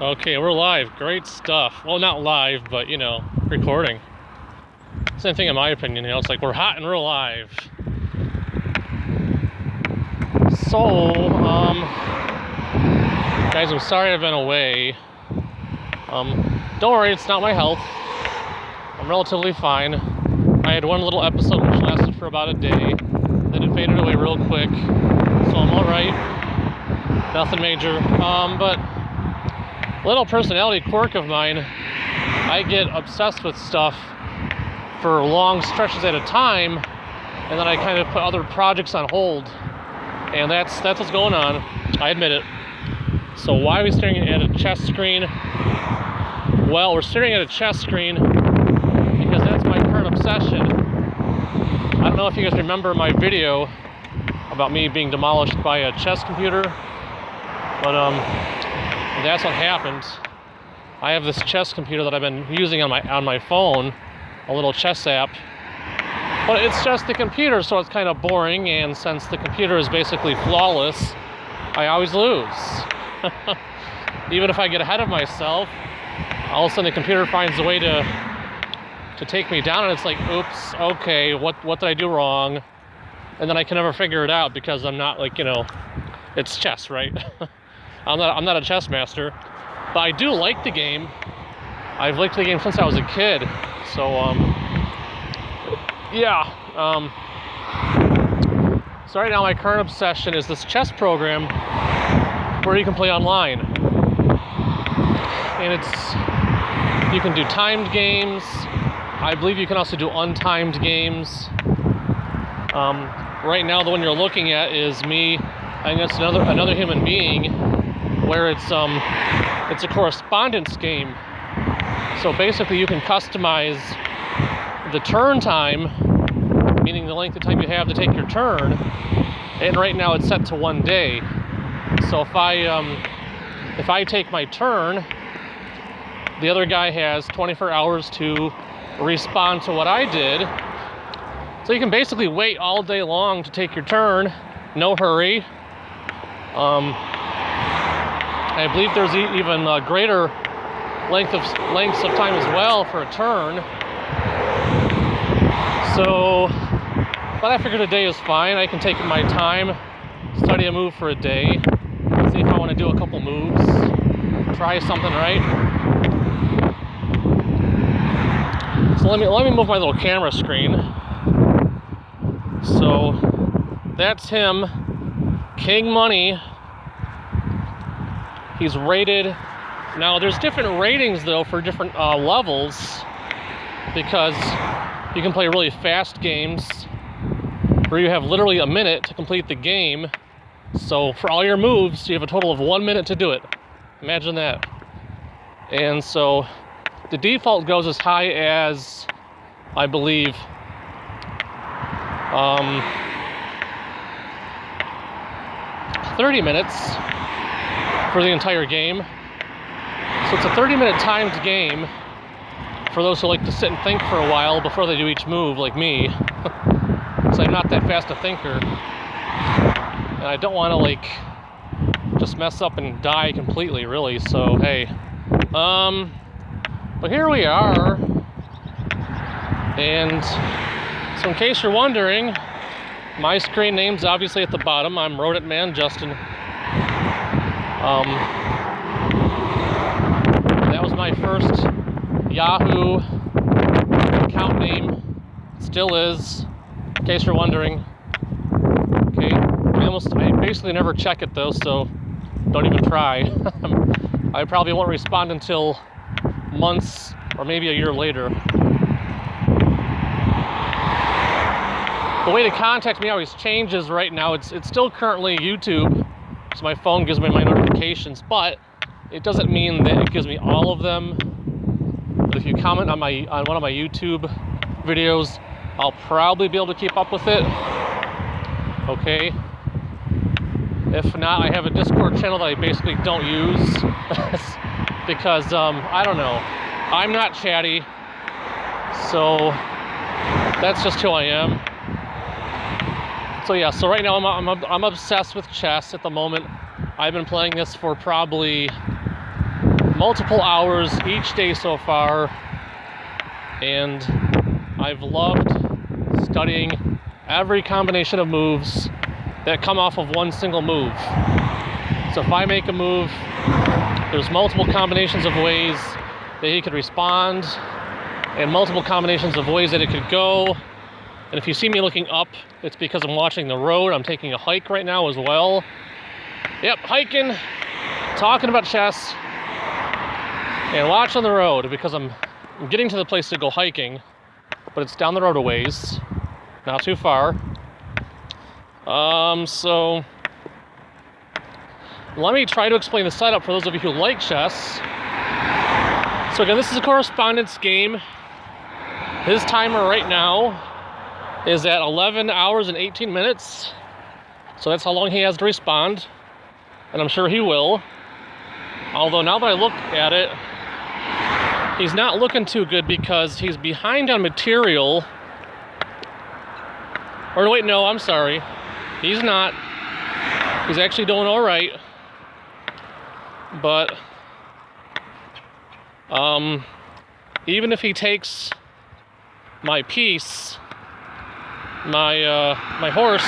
Okay, we're live. Great stuff. Well, not live, but recording. Same thing in my opinion. It's like we're hot and we're live. So, guys, I'm sorry I've been away. Don't worry, it's not my health. I'm relatively fine. I had one little episode which lasted for about a day. Then it faded away real quick. So I'm alright. Nothing major. But little personality quirk of mine, I get obsessed with stuff for long stretches at a time, and then I kind of put other projects on hold, and that's what's going on. I admit it. So why are we staring at a chess screen? Well, we're staring at a chess screen because that's my current obsession. I don't know if you guys remember my video about me being demolished by a chess computer, but that's what happened. I have this chess computer that I've been using on my phone, a little chess app. But it's just the computer, so it's kind of boring, and since the computer is basically flawless, I always lose. Even if I get ahead of myself, all of a sudden the computer finds a way to take me down, and it's like, oops, okay, what did I do wrong? And then I can never figure it out because I'm not it's chess, right? I'm not a chess master, but I do like the game. I've liked the game since I was a kid. So so right now my current obsession is this chess program where you can play online. And you can do timed games. I believe you can also do untimed games. Right now the one you're looking at is me against another human being, where it's a correspondence game. So basically you can customize the turn time, meaning the length of time you have to take your turn, and right now it's set to 1 day. So if I take my turn, the other guy has 24 hours to respond to what I did. So you can basically wait all day long to take your turn, no hurry. I believe there's even greater lengths of time as well for a turn. So, but I figured a day is fine. I can take my time, study a move for a day, see if I want to do a couple moves, try something right. So let me move my little camera screen. So that's him, King Money. He's rated. Now there's different ratings though for different levels, because you can play really fast games where you have literally a minute to complete the game. So for all your moves, you have a total of 1 minute to do it. Imagine that. And so the default goes as high as, I believe, 30 minutes for the entire game. So it's a 30-minute timed game for those who like to sit and think for a while before they do each move, like me. So I'm not that fast a thinker, and I don't want to just mess up and die completely, really. So hey, but here we are. And so in case you're wondering, my screen name's obviously at the bottom. I'm Rodent Man Justin. That was my first Yahoo account name. Still is, in case you're wondering. Okay, I basically never check it though, so don't even try. I probably won't respond until months or maybe a year later. The way to contact me always changes right now. It's still currently YouTube, so my phone gives me my notifications, but it doesn't mean that it gives me all of them. But if you comment on one of my YouTube videos, I'll probably be able to keep up with it. Okay. If not, I have a Discord channel that I basically don't use because I don't know. I'm not chatty, so that's just who I am. So yeah, so right now I'm obsessed with chess at the moment. I've been playing this for probably multiple hours each day so far, and I've loved studying every combination of moves that come off of one single move. So if I make a move, there's multiple combinations of ways that he could respond, and multiple combinations of ways that it could go. And if you see me looking up, it's because I'm watching the road. I'm taking a hike right now as well. Yep, hiking, talking about chess, and watching the road because I'm getting to the place to go hiking, but it's down the road a ways, not too far. So let me try to explain the setup for those of you who like chess. So again, this is a correspondence game. His timer right now is at 11 hours and 18 minutes. So that's how long he has to respond. And I'm sure he will. Although now that I look at it, he's not looking too good because he's behind on material. Or wait, no, I'm sorry. He's not. He's actually doing all right. But even if he takes my piece, my horse,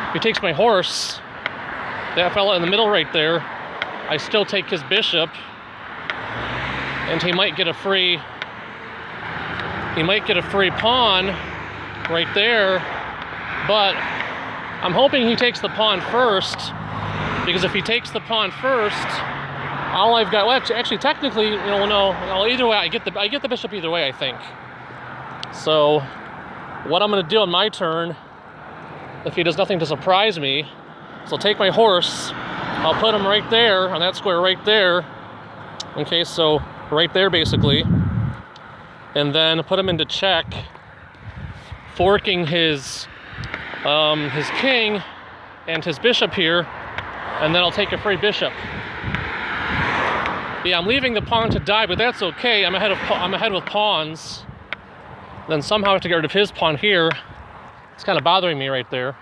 if he takes my horse, that fella in the middle right there, I still take his bishop, and he might get a free pawn right there. But I'm hoping he takes the pawn first, because if he takes the pawn first, all I've got, well, actually technically, no, either way, I get the bishop either way, I think. So what I'm going to do on my turn, if he does nothing to surprise me, is I'll take my horse, I'll put him right there on that square right there. Okay, so right there basically, and then put him into check, forking his king and his bishop here, and then I'll take a free bishop. Yeah, I'm leaving the pawn to die, but that's okay. I'm ahead with pawns. Then somehow I have to get rid of his pawn here. It's kind of bothering me right there.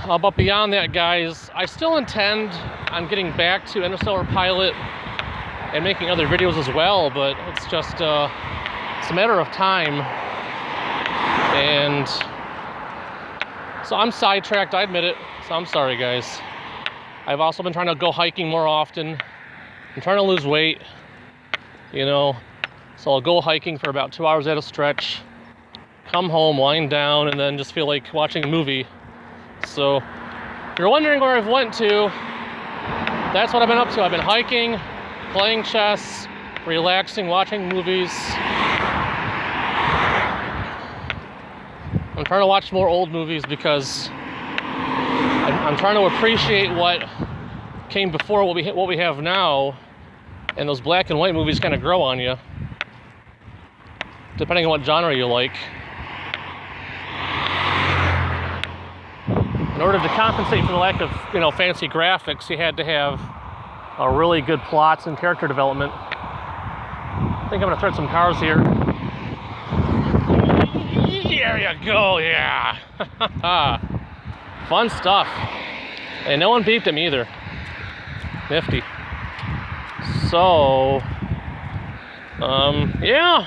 But beyond that, guys, I still intend on getting back to Interstellar Pilot and making other videos as well, but it's just it's a matter of time. And so I'm sidetracked, I admit it. So I'm sorry, guys. I've also been trying to go hiking more often. I'm trying to lose weight, so I'll go hiking for about 2 hours at a stretch, come home, wind down, and then just feel like watching a movie. So if you're wondering where I've went to, that's what I've been up to. I've been hiking, playing chess, relaxing, watching movies. I'm trying to watch more old movies because I'm trying to appreciate what came before what we have now, and those black and white movies kind of grow on you, depending on what genre you like. In order to compensate for the lack of fancy graphics, you had to have a really good plots and character development. I think I'm gonna thread some cars here. There you go, yeah. Fun stuff. And no one beeped at me either. Nifty. So, yeah.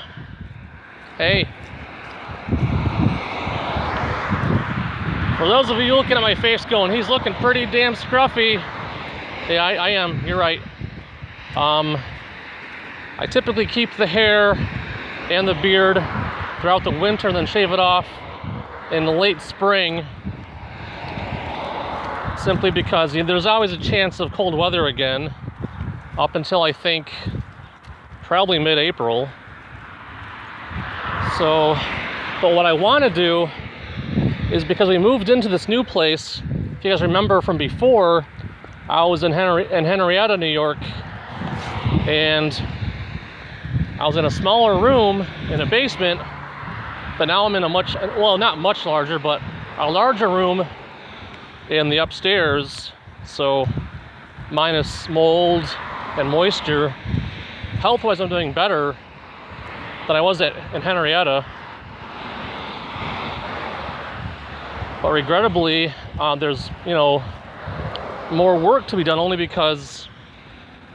Hey. For those of you looking at my face going, he's looking pretty damn scruffy. Yeah, I am, you're right. I typically keep the hair and the beard throughout the winter and then shave it off in the late spring, simply because there's always a chance of cold weather again, up until I think probably mid-April. So, but what I want to do is, because we moved into this new place, if you guys remember from before, I was in Henrietta, New York, and I was in a smaller room in a basement, but now I'm in a not much larger, but a larger room in the upstairs. So minus mold and moisture, health-wise I'm doing better than I was in Henrietta. But regrettably, there's more work to be done, only because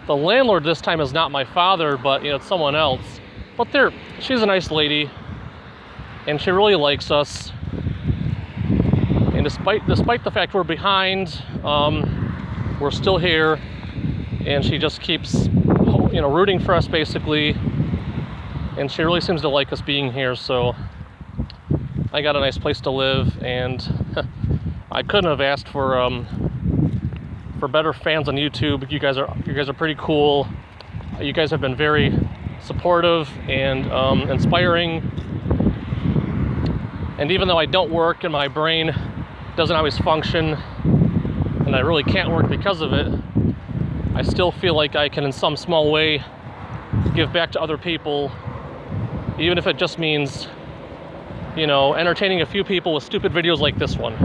The landlord this time is not my father, but it's someone else. But she's a nice lady, and she really likes us. And despite the fact we're behind, we're still here, and she just keeps, rooting for us basically. And she really seems to like us being here. So I got a nice place to live, and I couldn't have asked for better fans on YouTube. You guys are pretty cool. You guys have been very supportive and inspiring. And even though I don't work and my brain doesn't always function, and I really can't work because of it, I still feel like I can in some small way give back to other people, even if it just means, entertaining a few people with stupid videos like this one.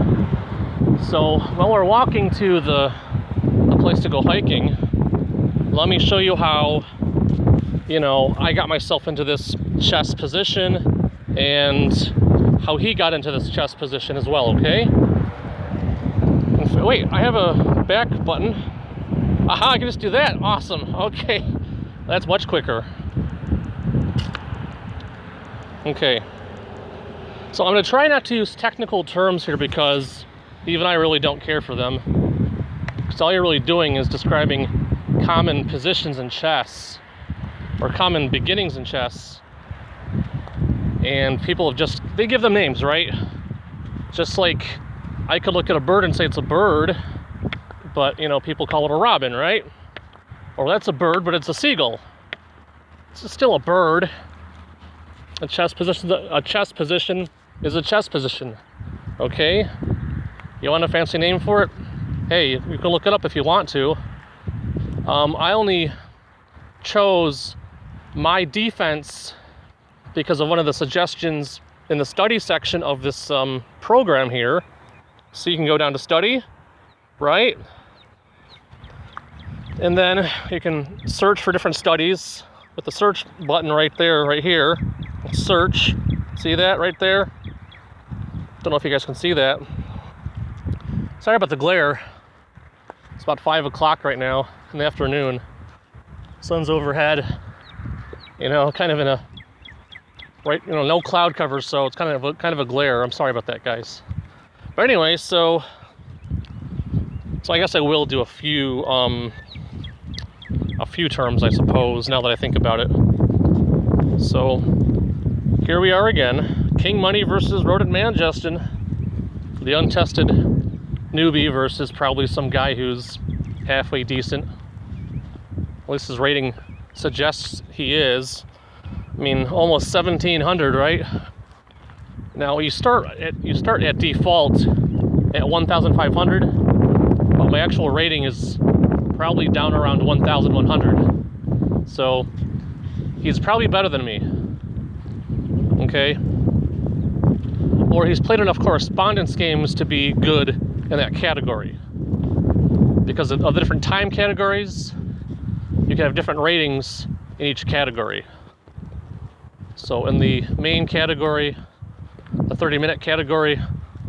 So while we're walking to the place to go hiking, let me show you how, I got myself into this chest position and how he got into this chest position as well, okay? Wait, I have a back button. Aha, I can just do that. Awesome. Okay. That's much quicker. Okay. So I'm going to try not to use technical terms here because even I really don't care for them. Because all you're really doing is describing common positions in chess, or common beginnings in chess. And people they give them names, right? Just like I could look at a bird and say it's a bird, but people call it a robin, right? Or that's a bird, but it's a seagull. It's still a bird. A chess position is a chess position, okay? You want a fancy name for it? Hey, you can look it up if you want to. I only chose my defense because of one of the suggestions in the study section of this program here. So you can go down to study, right? And then you can search for different studies with the search button right here. Search, see that right there? Don't know if you guys can see that. Sorry about the glare. It's about 5 o'clock right now in the afternoon. Sun's overhead, kind of in a, right, no cloud cover, so it's kind of a glare. I'm sorry about that, guys. But anyway, so I guess I will do a few terms, I suppose, now that I think about it. So here we are again. King Money versus Rodent Man Justin. The untested newbie versus probably some guy who's halfway decent. At least his rating suggests he is. I mean, almost 1,700, right? Now you start at default at 1,500, but my actual rating is probably down around 1,100. So he's probably better than me. Okay? Or he's played enough correspondence games to be good in that category. Because of the different time categories, you can have different ratings in each category. So in the main category, the 30-minute category,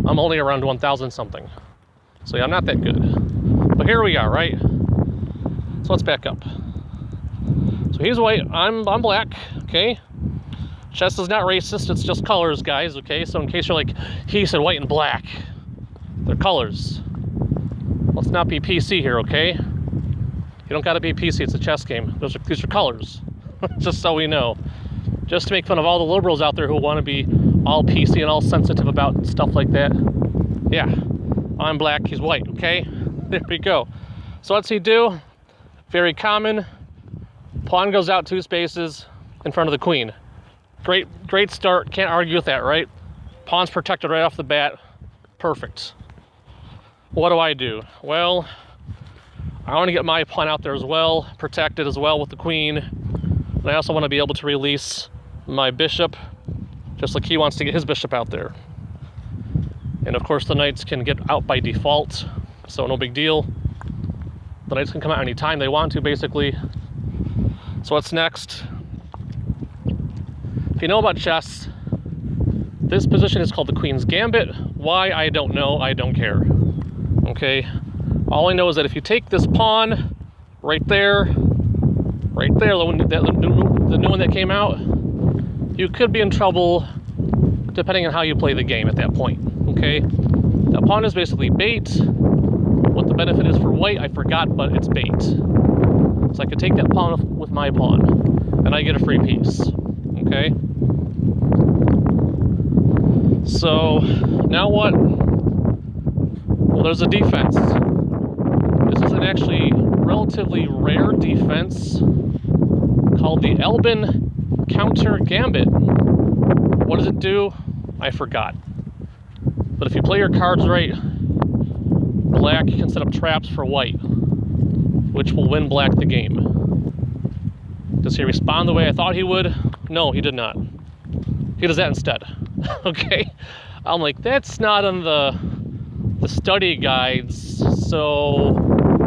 I'm only around 1,000 something. So yeah, I'm not that good. But here we are, right? So let's back up. So he's white, I'm black, okay? Chess is not racist, it's just colors, guys, okay? So in case you're like, he said white and black, they're colors. Let's not be PC here, okay? You don't gotta be PC, it's a chess game. These are colors, just so we know. Just to make fun of all the liberals out there who want to be all PC and all sensitive about stuff like that. Yeah, I'm black, he's white, okay? There we go. So what's he do? Very common. Pawn goes out 2 spaces in front of the queen. Great start, can't argue with that, right? Pawn's protected right off the bat, perfect. What do? Well, I want to get my pawn out there as well, protected as well with the queen. And I also want to be able to release my bishop, just like he wants to get his bishop out there. And of course the knights can get out by default, so no big deal. The knights can come out anytime they want to, basically. So what's next? If you know about chess, this position is called the Queen's Gambit. Why, I don't know, I don't care. Okay? All I know is that if you take this pawn right there, right there, the new one that came out, you could be in trouble depending on how you play the game at that point, okay? That pawn is basically bait. What the benefit is for white, I forgot, but it's bait. So I could take that pawn with my pawn, and I get a free piece, okay? So, now what? Well, there's a defense. This is an actually relatively rare defense called the Albin Counter Gambit. What does it do? I forgot. But if you play your cards right, black can set up traps for white, which will win black the game. Does he respond the way I thought he would? No, he did not. He does that instead. Okay? I'm like, that's not on the study guides, so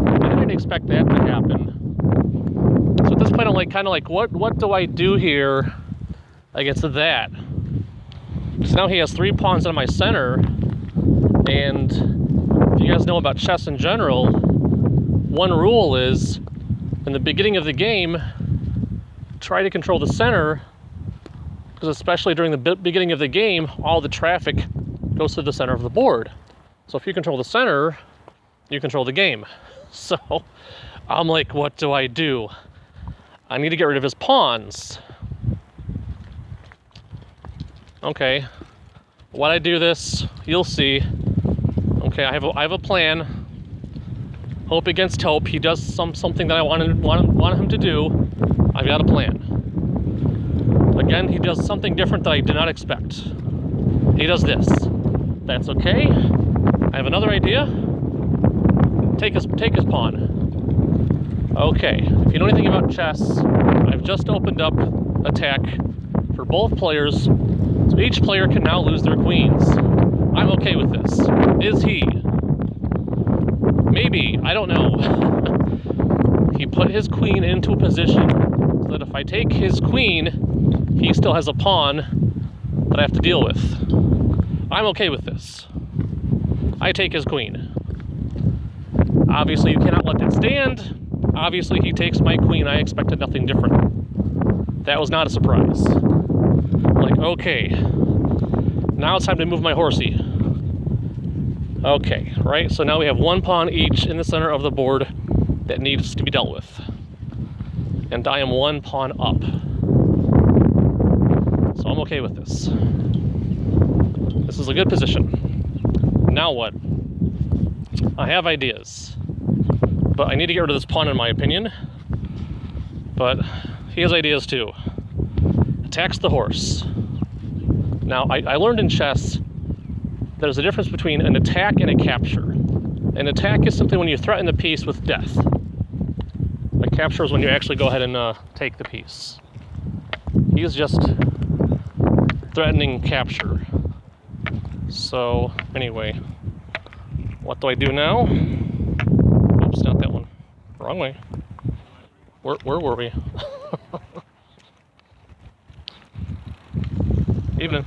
I didn't expect that to happen. So at this point, I'm like, kind of like, what do I do here against that? So now he has 3 pawns in my center, and if you guys know about chess in general, one rule is, in the beginning of the game, try to control the center, because especially during the beginning of the game, all the traffic goes to the center of the board. So if you control the center, you control the game. So I'm like, what do? I need to get rid of his pawns. Okay, why I do this, you'll see. Okay, I have a plan. Hope against hope. He does something that I want him to do. I've got a plan. Again, he does something different that I did not expect. He does this. That's okay. I have another idea. Take his pawn. Okay, if you know anything about chess, I've just opened up attack for both players, so each player can now lose their queens. I'm okay with this. Is he? Maybe, I don't know. He put his queen into a position so that if I take his queen, he still has a pawn that I have to deal with. I'm okay with this. I take his queen. Obviously, you cannot let that stand. Obviously, he takes my queen. I expected nothing different. That was not a surprise. Like, okay, now it's time to move my horsey. Okay, right, so now we have 1 pawn each in the center of the board that needs to be dealt with. And I am 1 pawn up. So I'm okay with this. This is a good position. Now what? I have ideas, but I need to get rid of this pawn in my opinion. But he has ideas too. Attacks the horse. Now, I learned in chess there's a difference between an attack and a capture. An attack is simply when you threaten the piece with death. A capture is when you actually go ahead and take the piece. He's just threatening capture. So, anyway, what do I do now? Oops, not that one. Wrong way. Where were we? Evening.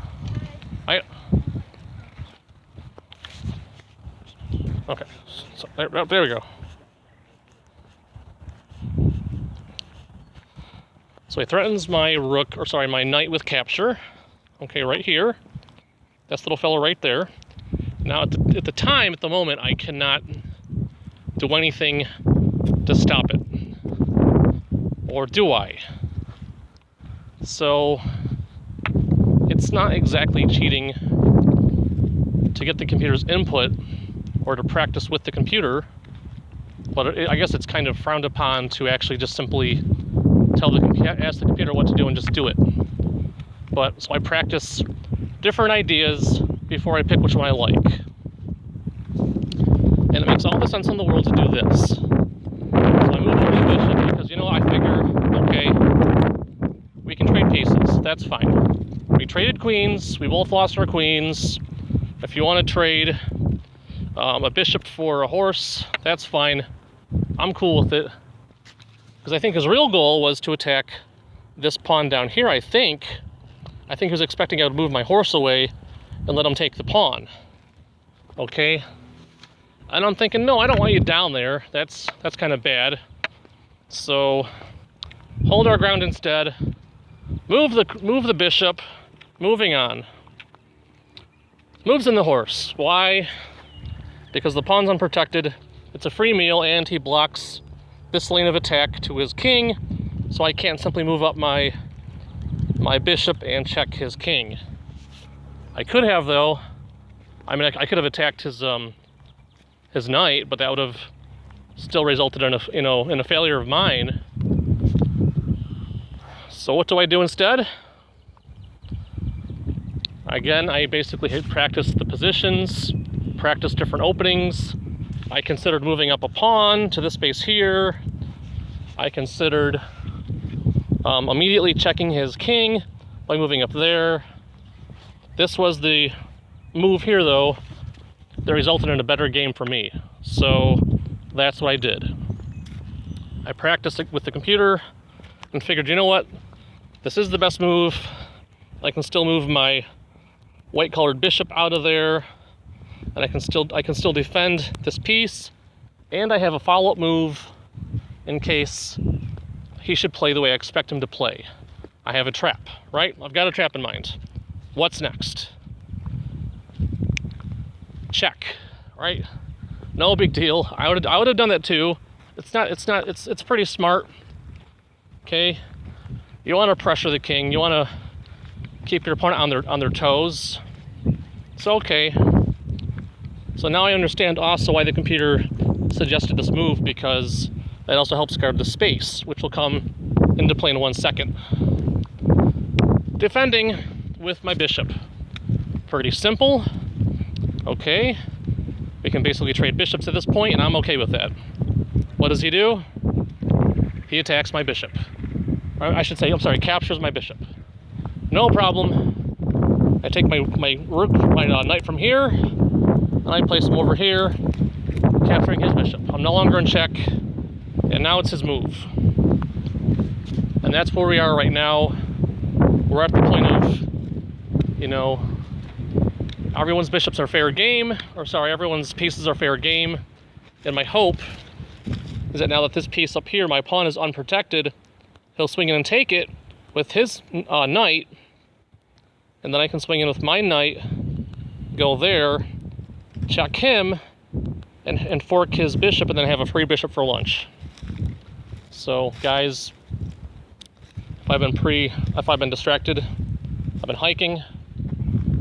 Okay, so there we go. So he threatens my my knight with capture. Okay, right here. That's little fellow right there. Now at the moment, I cannot do anything to stop it. Or do I? So it's not exactly cheating to get the computer's input or to practice with the computer, but I guess it's kind of frowned upon to actually just simply ask the computer what to do and just do it. But so I practice different ideas before I pick which one I like. And it makes all the sense in the world to do this. So I moved over the bishop because, I figure, okay, we can trade pieces. That's fine. We traded queens. We both lost our queens. If you want to trade a bishop for a horse, that's fine. I'm cool with it. Because I think his real goal was to attack this pawn down here, I think. He was expecting I would move my horse away and let him take the pawn. Okay? And I'm thinking, no, I don't want you down there. That's kind of bad. So hold our ground instead, move the bishop, moving on. Moves in the horse. Why? Because the pawn's unprotected, it's a free meal, and he blocks this lane of attack to his king, so I can't simply move up my bishop and check his king. I could have, though. I mean, I could have attacked his knight, but that would have still resulted in a failure of mine. So what do I do instead? Again, I basically practice the positions, practice different openings. I considered moving up a pawn to this space here. I considered immediately checking his king by moving up there. This was the move here, though, that resulted in a better game for me. So that's what I did. I practiced it with the computer and figured, you know what? This is the best move. I can still move my white-colored bishop out of there, and I can still defend this piece, and I have a follow-up move in case he should play the way I expect him to play. I have a trap, right? I've got a trap in mind. What's next? Check, right? No big deal. I would have done that too. It's pretty smart. Okay? You want to pressure the king. You want to keep your opponent on their toes. So okay. So now I understand also why the computer suggested this move, because that also helps guard the space, which will come into play in 1 second. Defending with my bishop. Pretty simple. Okay. We can basically trade bishops at this point, and I'm okay with that. What does he do? He attacks my bishop. Or I should say, I'm sorry, captures my bishop. No problem. I take my knight from here, and I place him over here, capturing his bishop. I'm no longer in check, and now it's his move. And that's where we are right now. We're at the point of, everyone's bishops are fair game, everyone's pieces are fair game. And my hope is that now that this piece up here, my pawn is unprotected, he'll swing in and take it with his knight, and then I can swing in with my knight, go there, check him, and fork his bishop, and then have a free bishop for lunch. So, guys, if I've been distracted, I've been hiking,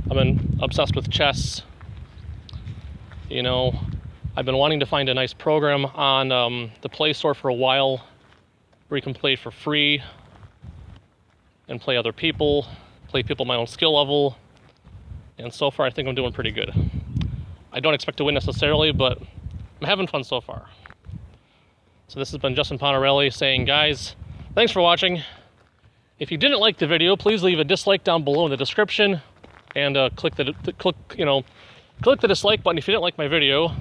I've been obsessed with chess. I've been wanting to find a nice program on the Play Store for a while where you can play for free and play other people, play people my own skill level, and so far I think I'm doing pretty good. I don't expect to win necessarily, but I'm having fun so far. So this has been Justin Pontarelli saying, guys, thanks for watching. If you didn't like the video, please leave a dislike down below in the description, and click the dislike button if you didn't like my video.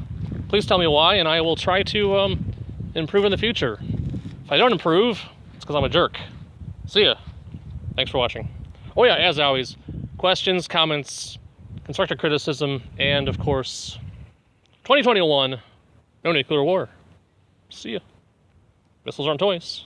Please tell me why, and I will try to improve in the future. If I don't improve, it's because I'm a jerk. See ya. Thanks for watching. Oh yeah, as always, questions, comments, constructive criticism, and of course, 2021, no nuclear war. See ya. Missiles aren't toys.